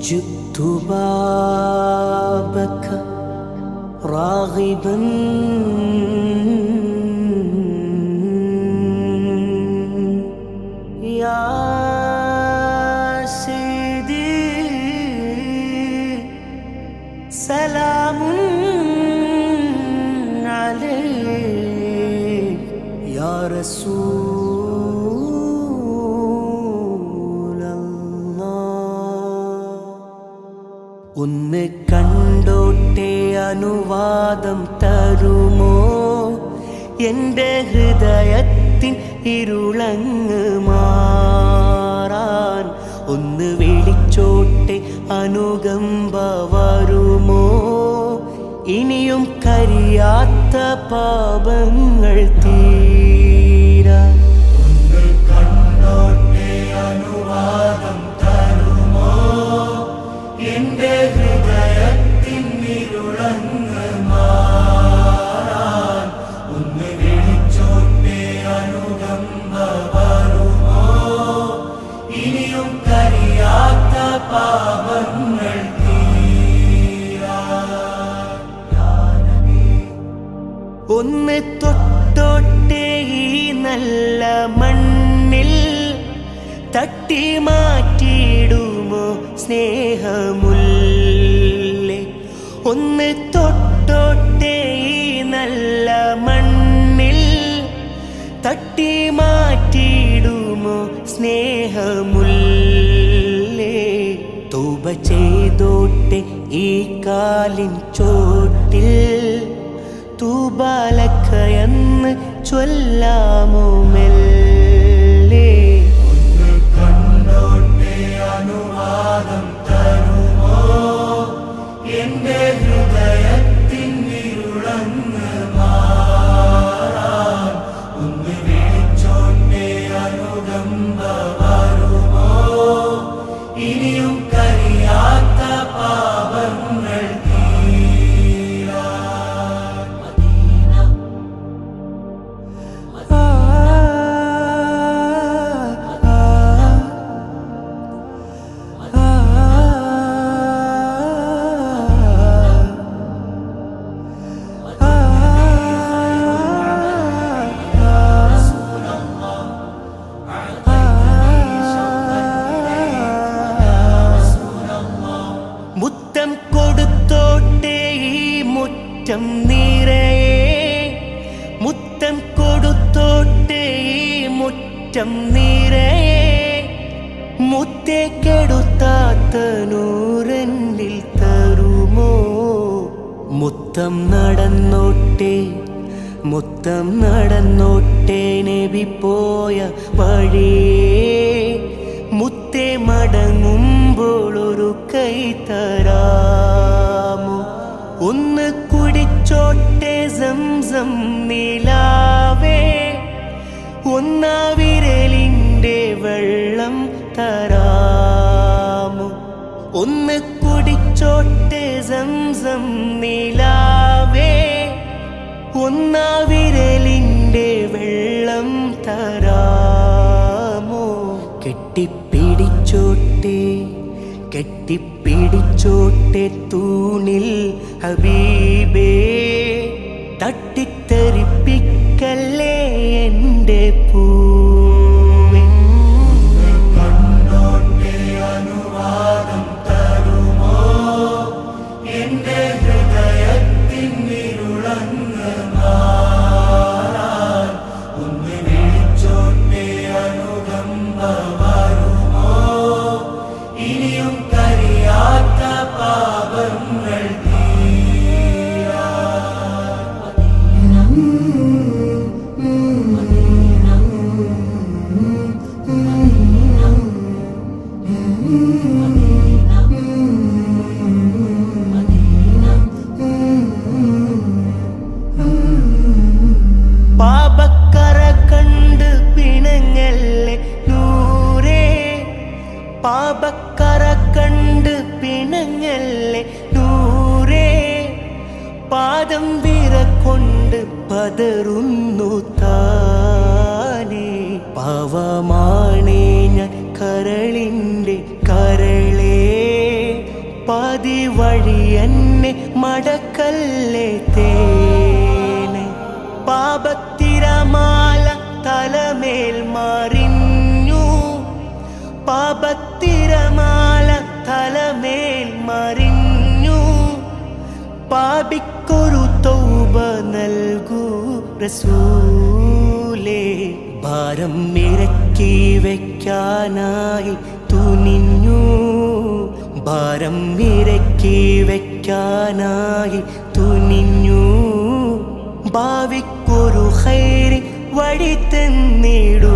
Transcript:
جئت بابك راغبا يا سيدي سلام عليك يا رسول الله ഒന്ന് കണ്ടോട്ടെ അനുവാദം തരുമോ എൻ്റെ ഹൃദയത്തിൻ ഇരുളങ്ങ് മാറാൻ ഒന്ന് വിളിച്ചോട്ടെ അനുകമ്പ വരുമോ ഇനിയും കരിയാത്ത പാപങ്ങൾ തീരാൻ ഒന്ന് കണ്ടോട്ടെ അനുവാദം തരുമോ എൻ്റെ ഹൃദയത്തിൻ ഇരുളങ്ങ് മാറാൻ ഒന്ന് വിളിച്ചോട്ടെ അനുകമ്പ വരുമോ ഇനിയും കരിയാത്ത പാപങ്ങൾ ഒന്ന് തൊട്ടോട്ടെ ഈ നല്ല മണ്ണിൽ തട്ടി മാറ്റിയിടുമോ സ്നേഹമുല്ലേ ഒന്ന് തൊട്ടോട്ടെ ഈ നല്ല മണ്ണിൽ തട്ടി മാറ്റിയിടുമോ സ്നേഹമുല്ലേ തൗബ ചെയ്തോട്ടെ ഈ കാലിൻ ചോട്ടിൽ തൂബാലക്കയെന്ന് ചൊല്ലാമോ മെല്ലെ ഒന്ന് കണ്ടോട്ടെ അനുവാദം തരുമോ എൻ്റെ ഹൃദയത്തിൻ ഇരുളങ്ങ് മാറാൻ ഒന്ന് വിളിച്ചോട്ടെ അനുകമ്പ വരുമോ ഇനിയും കരിയാത്ത പാപങ്ങൾ മുത്തം കൊടുത്തോട്ടെ ഈ മുറ്റം നിറയെ മുത്തം കൊടുത്തോട്ടെ ഈ മുറ്റം നിറയെ മുത്തേ കെടുത്താത്ത നൂറന്നിൽ തരുമോ മുത്തം നടന്നോട്ടെ മുത്തം നടന്നോട്ടെ നബി പോയ വഴിയേ മുത്തേ മടങ്ങുമ്പോൾ ഒരു കൈ തരാമോ ഒന്ന് കുടിച്ചോട്ടെ സംസം നിലാവേ ഒന്നാ വിരലിൻ്റെ വെള്ളം തരാമോ ഒന്ന് കുടിച്ചോട്ടെ സംസം നിലാവേ ഒന്നാ വിരലിൻ്റെ വെള്ളം തരാമോ കെട്ടിപ്പിടിച്ചോട്ടെ കെട്ടിപ്പിടിച്ചോട്ടെ തൂണിൽ ഹബീബേ തട്ടിത്തെറിപ്പിക്കല്ലേ എൻ്റെ പൂവേ കണ്ടോട്ടെ അനുവാദം തരുമോ എൻ്റെ ഹൃദയത്തിൻ ഇരുളങ്ങ് മാറാൻ ഒന്ന് വിളിച്ചോട്ടെ അനുകമ്പ വരുമോ ഇനിയും കരിയാത്ത പാപങ്ങൾ പാപക്കറ കണ്ട് പിണങ്ങല്ലേ നൂറേ പാപക്കറ കണ്ട് പിണങ്ങല്ലേ നൂറേ പാദം വിറകൊണ്ട് പതറുന്നു താനേ പാവമാണേ ഞാൻ കരളിൻ്റെ കരളേ പാതി വഴി എന്നെ മടക്കല്ലേ തേനെ പാപത്തിരമാല തലമേൽ മറിഞ്ഞു പാപത്തിരമാല തലമേൽ മറിഞ്ഞു പാപിക്കൊരു തൗബ നൽകൂ റസൂലേ ഭാരം ഇറക്കി വയ്ക്കാനായി തുനിഞ്ഞു ഭാരം ഇറക്കി വയ്ക്കാനായി തുനിഞ്ഞു ഭാവിക്കൊരു ഖൈർ വഴി തന്നിടൂ